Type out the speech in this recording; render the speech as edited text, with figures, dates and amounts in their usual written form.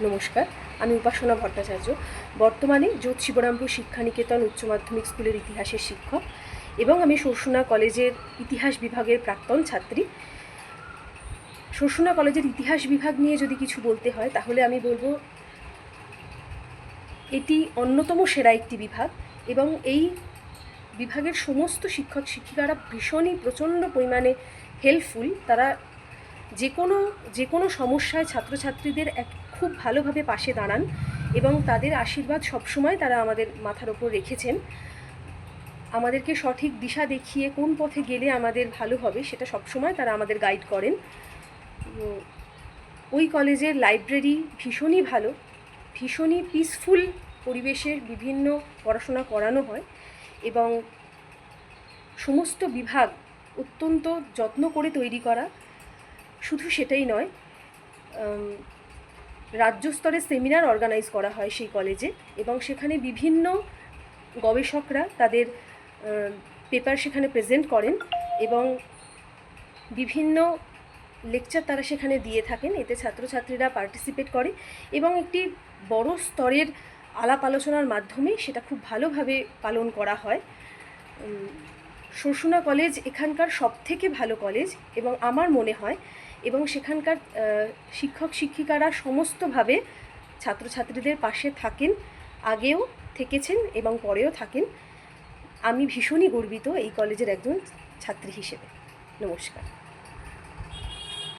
নমস্কার, আমি উপাসনা ভট্টাচার্য। বর্তমানে যোধ শিবরামপুর শিক্ষানিকেতন উচ্চ মাধ্যমিক স্কুলের ইতিহাসের শিক্ষক এবং আমি সরসুনা কলেজের ইতিহাস বিভাগের প্রাক্তন ছাত্রী। সরসুনা কলেজের ইতিহাস বিভাগ নিয়ে যদি কিছু বলতে হয় তাহলে আমি বলবো এটি অন্যতম সেরা একটি বিভাগ এবং এই বিভাগের সমস্ত শিক্ষক শিক্ষিকারা ভীষণই প্রচণ্ড পরিমাণে হেল্পফুল। তারা যে কোনো সমস্যায় ছাত্রছাত্রীদের খুব ভালোভাবে পাশে দাঁড়ান এবং তাদের আশীর্বাদ সবসময় তারা আমাদের মাথার ওপর রেখেছেন। আমাদেরকে সঠিক দিশা দেখিয়ে কোন পথে গেলে আমাদের ভালো হবে সেটা সবসময় তারা আমাদের গাইড করেন। ওই কলেজের লাইব্রেরি ভীষণই ভালো, ভীষণই পিসফুল পরিবেশে বিভিন্ন পড়াশোনা করানো হয় এবং সমস্ত বিভাগ অত্যন্ত যত্ন করে তৈরি করা। শুধু সেটাই নয়, রাজ্য স্তরে সেমিনার অর্গানাইজ করা হয় সেই কলেজে এবং সেখানে বিভিন্ন গবেষকরা তাদের পেপার সেখানে প্রেজেন্ট করেন এবং বিভিন্ন লেকচার তারা সেখানে দিয়ে থাকেন। এতে ছাত্রছাত্রীরা পার্টিসিপেট করে এবং একটি বড় স্তরের আলাপ আলোচনার মাধ্যমে সেটা খুব ভালোভাবে পালন করা হয়। সরসুনা কলেজ এখানকার সবথেকে ভালো কলেজ এবং আমার মনে হয়, এবং সেখানকার শিক্ষক শিক্ষিকারা সমস্তভাবে ছাত্রছাত্রীদের পাশে থাকেন, আগেও থেকেছেন এবং পরেও থাকেন। আমি ভীষণই গর্বিত এই কলেজের একজন ছাত্রী হিসেবে। নমস্কার।